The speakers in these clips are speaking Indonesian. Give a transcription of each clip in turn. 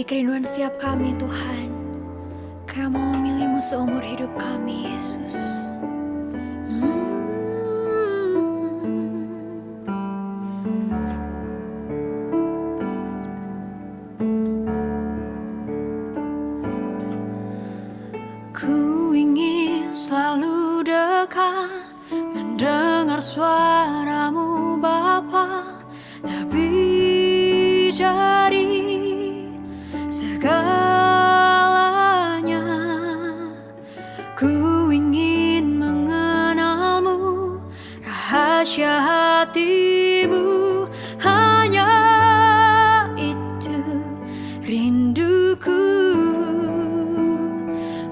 kerinduan setiap kami Tuhan. Kami mau memilih-Mu seumur hidup kami, Yesus. Ku ingin selalu dekat, mendengar suara-Mu Bapa, lebih dari segalanya. Ku ingin mengenal-Mu, rahasia hati-Mu, hanya itu rinduku.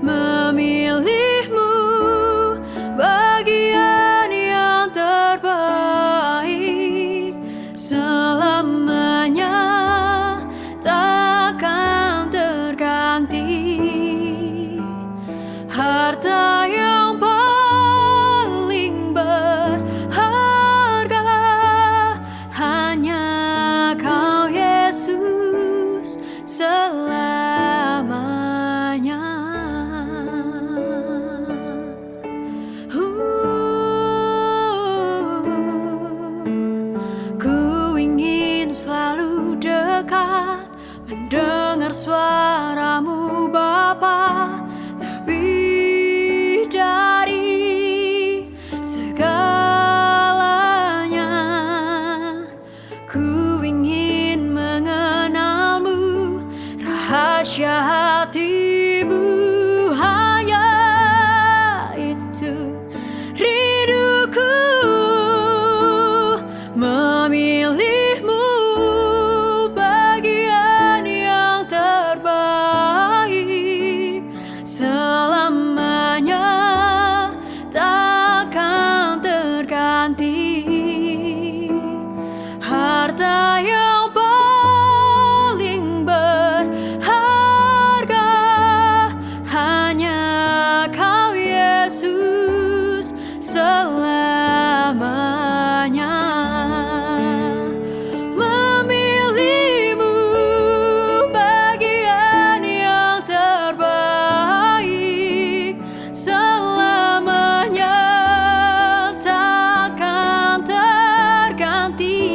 Memilih-Mu bagian yang terbaik, selamanya takkan terganti. Harta yang paling berharga hanya Kau, Yesus, selamanya. Ku ingin selalu dekat, mendengar suara-Mu Bapa, lebih dari segalanya. Ku ingin mengenal-Mu, rahasia hati-Mu, hanya itu rinduku. Memilih-Mu bagian yang terbaik, selamanya takkan terganti. Harta yang paling berharga hanya Kau, Yesus, selamanya. Memilih-Mu bagian yang terbaik, selamanya takkan terganti.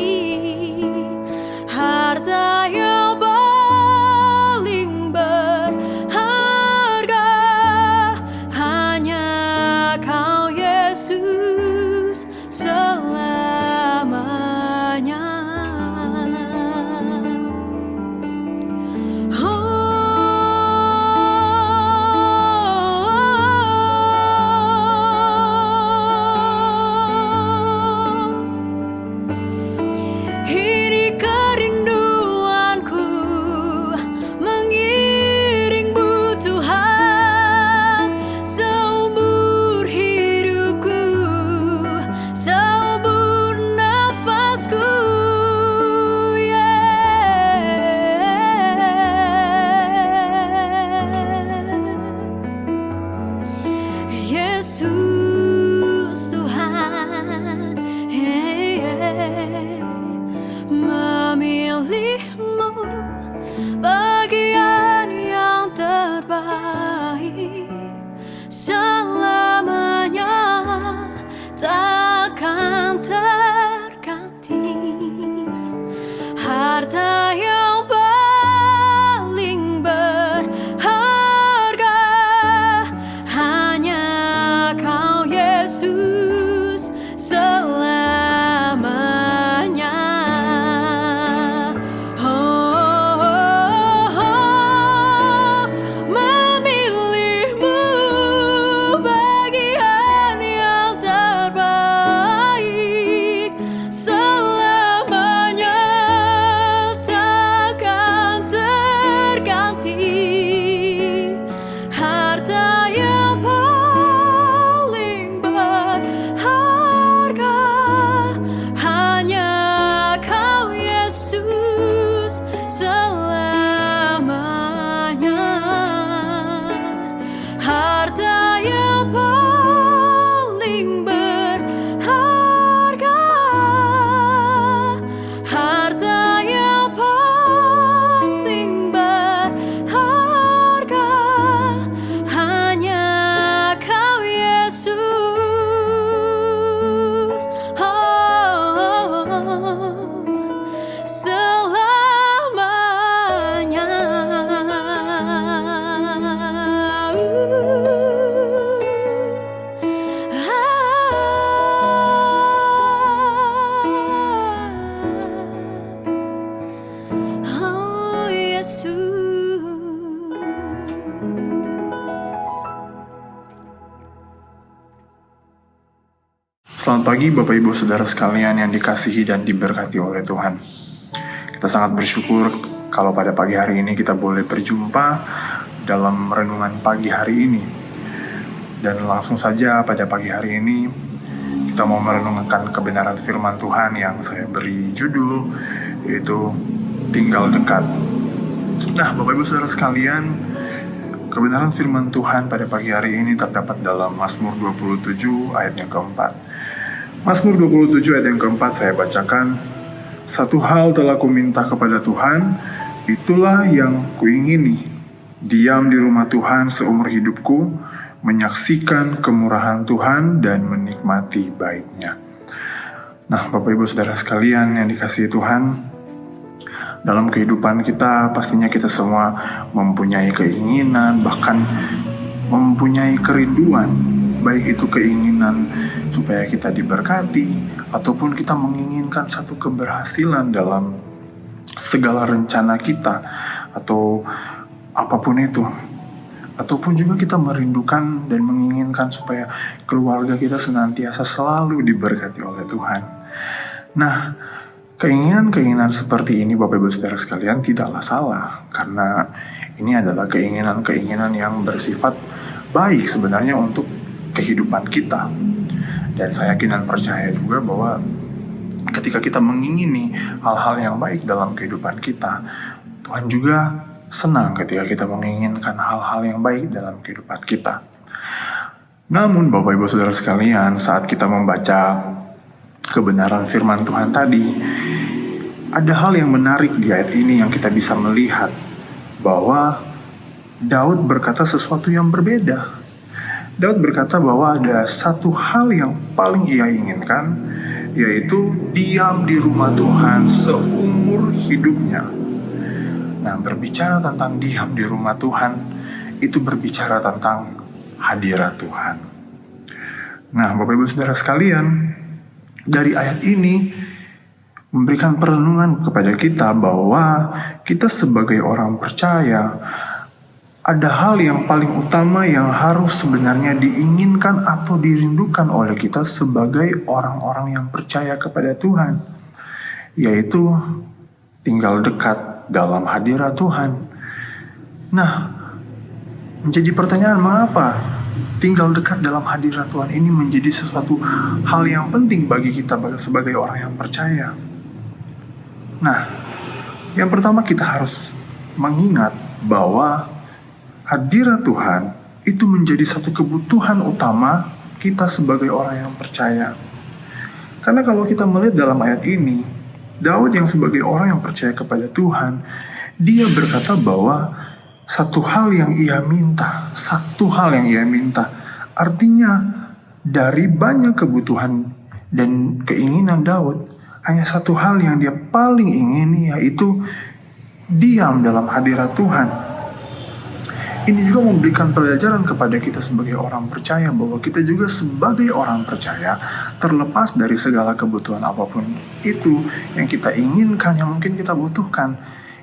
Harta yang paling berharga hanya Kau, Yesus, selamanya. Ini kerinduanku, mengiring-Mu Tuhan, seumur hidupku, seumur nafasku. Yesus Tuhan, memilih-Mu bagian yang terbaik, selamanya takkan terganti. Harta yang paling berharga hanya Kau, Yesus, selamanya. Memilih-Mu bagian yang terbaik, selamanya Selamat pagi Bapak Ibu Saudara sekalian yang dikasihi dan diberkati oleh Tuhan. Kita sangat bersyukur kalau pada pagi hari ini kita boleh berjumpa dalam renungan pagi hari ini. Dan langsung saja pada pagi hari ini kita mau merenungkan kebenaran firman Tuhan yang saya beri judul, yaitu tinggal dekat. Nah, Bapak Ibu Saudara sekalian, kebenaran firman Tuhan pada pagi hari ini terdapat dalam Mazmur 27 ayat yang keempat. Mazmur 27 ayat yang keempat saya bacakan. Satu hal telah kuminta kepada Tuhan, itulah yang kuingini, diam di rumah Tuhan seumur hidupku, menyaksikan kemurahan Tuhan dan menikmati baiknya. Nah, Bapak Ibu Saudara sekalian yang dikasihi Tuhan, dalam kehidupan kita pastinya kita semua mempunyai keinginan, bahkan mempunyai kerinduan, baik itu keinginan supaya kita diberkati ataupun kita menginginkan satu keberhasilan dalam segala rencana kita atau apapun itu. Ataupun juga kita merindukan dan menginginkan supaya keluarga kita senantiasa selalu diberkati oleh Tuhan. Nah, keinginan-keinginan seperti ini Bapak Ibu Saudara sekalian tidaklah salah, karena ini adalah keinginan-keinginan yang bersifat baik sebenarnya untuk kehidupan kita. Dan saya yakin dan percaya juga bahwa ketika kita mengingini hal-hal yang baik dalam kehidupan kita, Tuhan juga senang ketika kita menginginkan hal-hal yang baik dalam kehidupan kita. Namun Bapak Ibu Saudara sekalian, saat kita membaca kebenaran firman Tuhan tadi, ada hal yang menarik di ayat ini yang kita bisa melihat bahwa Daud berkata sesuatu yang berbeda. Daud berkata bahwa ada satu hal yang paling ia inginkan, yaitu diam di rumah Tuhan seumur hidupnya. Nah, berbicara tentang diam di rumah Tuhan, itu berbicara tentang hadirat Tuhan. Nah, Bapak Ibu Saudara sekalian, dari ayat ini memberikan perenungan kepada kita bahwa kita sebagai orang percaya, ada hal yang paling utama yang harus sebenarnya diinginkan atau dirindukan oleh kita sebagai orang-orang yang percaya kepada Tuhan, yaitu tinggal dekat dalam hadirat Tuhan. Nah, menjadi pertanyaan, mengapa tinggal dekat dalam hadirat Tuhan ini menjadi sesuatu hal yang penting bagi kita sebagai orang yang percaya? Nah, yang pertama kita harus mengingat bahwa hadirat Tuhan itu menjadi satu kebutuhan utama kita sebagai orang yang percaya. Karena kalau kita melihat dalam ayat ini, Daud yang sebagai orang yang percaya kepada Tuhan, dia berkata bahwa satu hal yang ia minta, artinya dari banyak kebutuhan dan keinginan Daud, hanya satu hal yang dia paling ingini, yaitu diam dalam hadirat Tuhan. Ini juga memberikan pelajaran kepada kita sebagai orang percaya bahwa kita juga sebagai orang percaya, terlepas dari segala kebutuhan apapun itu yang kita inginkan, yang mungkin kita butuhkan,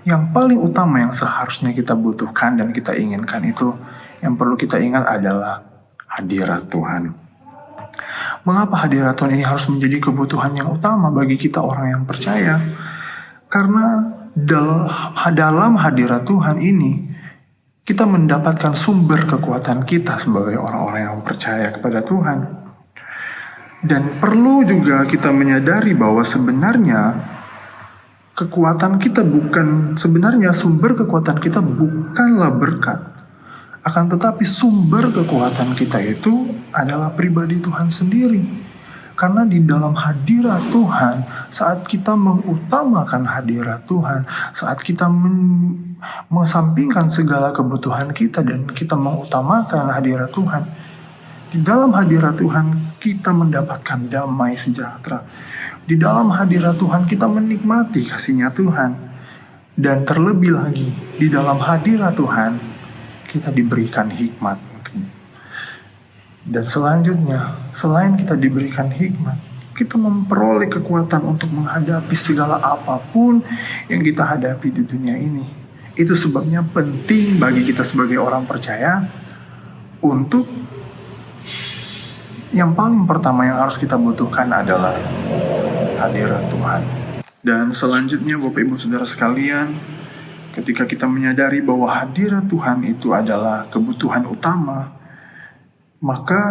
yang paling utama yang seharusnya kita butuhkan dan kita inginkan itu, yang perlu kita ingat adalah hadirat Tuhan. Mengapa hadirat Tuhan ini harus menjadi kebutuhan yang utama bagi kita orang yang percaya? Karena dalam hadirat Tuhan ini kita mendapatkan sumber kekuatan kita sebagai orang-orang yang percaya kepada Tuhan. Dan perlu juga kita menyadari bahwa sebenarnya sumber kekuatan kita bukanlah berkat. Akan tetapi sumber kekuatan kita itu adalah pribadi Tuhan sendiri. Karena di dalam hadirat Tuhan, saat kita mengutamakan hadirat Tuhan, saat kita mengesampingkan segala kebutuhan kita dan kita mengutamakan hadirat Tuhan, di dalam hadirat Tuhan kita mendapatkan damai sejahtera. Di dalam hadirat Tuhan kita menikmati kasih-Nya Tuhan. Dan terlebih lagi, di dalam hadirat Tuhan kita diberikan hikmat. Dan selanjutnya, selain kita diberikan hikmat, kita memperoleh kekuatan untuk menghadapi segala apapun yang kita hadapi di dunia ini. Itu sebabnya penting bagi kita sebagai orang percaya untuk yang paling pertama yang harus kita butuhkan adalah hadirat Tuhan. Dan selanjutnya Bapak Ibu Saudara sekalian, ketika kita menyadari bahwa hadirat Tuhan itu adalah kebutuhan utama, maka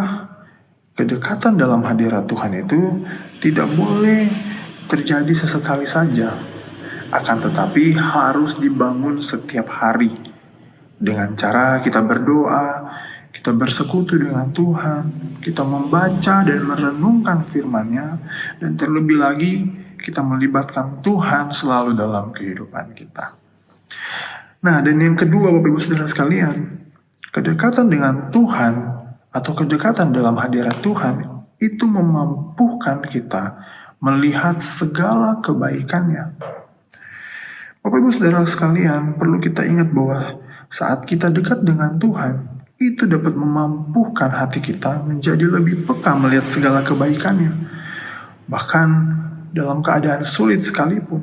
kedekatan dalam hadirat Tuhan itu tidak boleh terjadi sesekali saja, akan tetapi harus dibangun setiap hari dengan cara kita berdoa, kita bersekutu dengan Tuhan, kita membaca dan merenungkan firman-Nya, dan terlebih lagi kita melibatkan Tuhan selalu dalam kehidupan kita. Nah, dan yang kedua Bapak Ibu Saudara sekalian, kedekatan dengan Tuhan atau kedekatan dalam hadirat Tuhan itu memampukan kita melihat segala kebaikan-Nya. Bapak Ibu Saudara sekalian, perlu kita ingat bahwa saat kita dekat dengan Tuhan, itu dapat memampukan hati kita menjadi lebih peka melihat segala kebaikan-Nya. Bahkan dalam keadaan sulit sekalipun.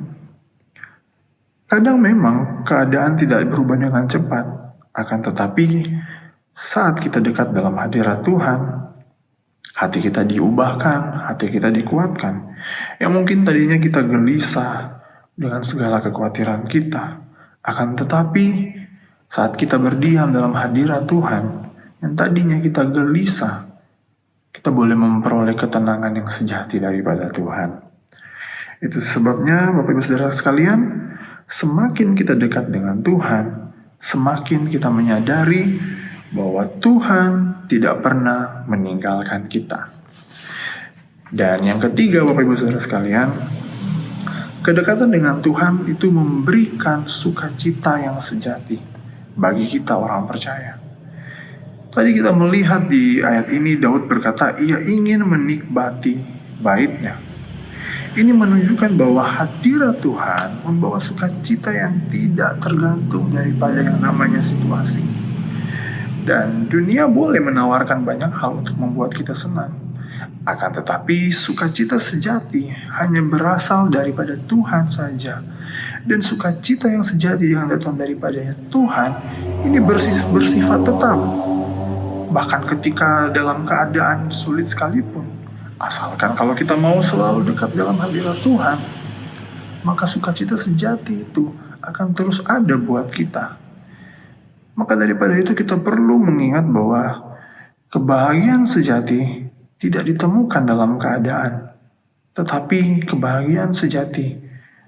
Kadang memang keadaan tidak berubah dengan cepat, akan tetapi saat kita dekat dalam hadirat Tuhan, hati kita diubahkan, hati kita dikuatkan. Yang mungkin tadinya kita gelisah dengan segala kekhawatiran kita, akan tetapi saat kita berdiam dalam hadirat Tuhan, yang tadinya kita gelisah, kita boleh memperoleh ketenangan yang sejati daripada Tuhan. Itu sebabnya Bapak Ibu Saudara sekalian, semakin kita dekat dengan Tuhan, semakin kita menyadari bahwa Tuhan tidak pernah meninggalkan kita. Dan yang ketiga Bapak Ibu Saudara sekalian, kedekatan dengan Tuhan itu memberikan sukacita yang sejati bagi kita orang percaya. Tadi kita melihat di ayat ini Daud berkata ia ingin menikmati bait-Nya. Ini menunjukkan bahwa hadirat Tuhan membawa sukacita yang tidak tergantung daripada yang namanya situasi. Dan dunia boleh menawarkan banyak hal untuk membuat kita senang. Akan tetapi sukacita sejati hanya berasal daripada Tuhan saja. Dan sukacita yang sejati yang datang daripada Tuhan ini bersifat tetap. Bahkan ketika dalam keadaan sulit sekalipun, asalkan kalau kita mau selalu dekat dalam hadirat Tuhan, maka sukacita sejati itu akan terus ada buat kita. Maka daripada itu kita perlu mengingat bahwa kebahagiaan sejati tidak ditemukan dalam keadaan, tetapi kebahagiaan sejati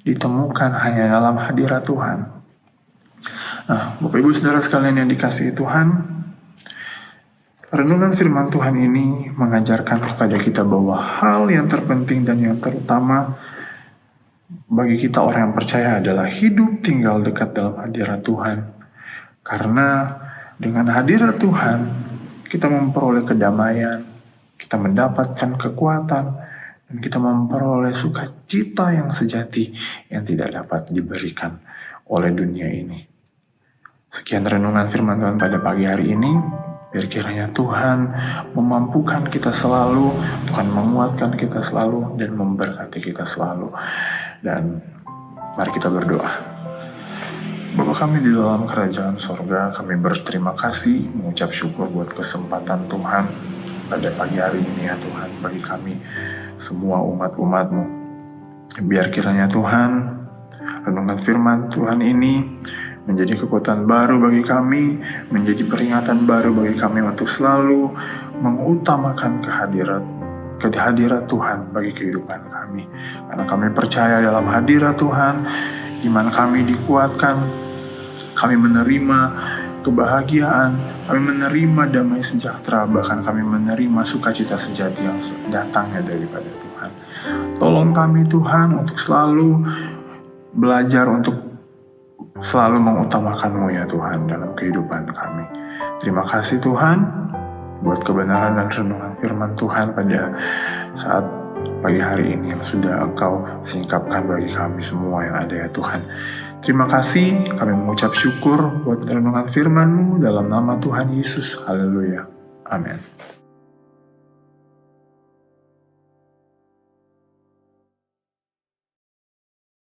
ditemukan hanya dalam hadirat Tuhan. Nah, Bapak Ibu Saudara sekalian yang dikasihi Tuhan, renungan firman Tuhan ini mengajarkan kepada kita bahwa hal yang terpenting dan yang terutama bagi kita orang yang percaya adalah hidup tinggal dekat dalam hadirat Tuhan. Karena dengan hadirat Tuhan, kita memperoleh kedamaian, kita mendapatkan kekuatan, dan kita memperoleh sukacita yang sejati yang tidak dapat diberikan oleh dunia ini. Sekian renungan firman Tuhan pada pagi hari ini. Biar kiranya Tuhan memampukan kita selalu, Tuhan menguatkan kita selalu, dan memberkati kita selalu. Dan mari kita berdoa. Bapa kami di dalam kerajaan sorga, kami berterima kasih, mengucap syukur buat kesempatan Tuhan pada pagi hari ini ya Tuhan, bagi kami semua umat-umat-Mu. Biar kiranya Tuhan, renungan firman Tuhan ini menjadi kekuatan baru bagi kami, menjadi peringatan baru bagi kami untuk selalu mengutamakan kehadirat Tuhan bagi kehidupan kami. Karena kami percaya dalam hadirat Tuhan, iman kami dikuatkan, kami menerima kebahagiaan, kami menerima damai sejahtera, bahkan kami menerima sukacita sejati yang datangnya daripada Tuhan. Tolong kami Tuhan untuk selalu belajar untuk selalu mengutamakan-Mu ya Tuhan dalam kehidupan kami. Terima kasih Tuhan buat kebenaran dan renungan firman Tuhan pada saat pagi hari ini yang sudah Engkau singkapkan bagi kami semua yang ada ya Tuhan. Terima kasih, kami mengucap syukur buat renungan firman-Mu dalam nama Tuhan Yesus. Haleluya. Amin.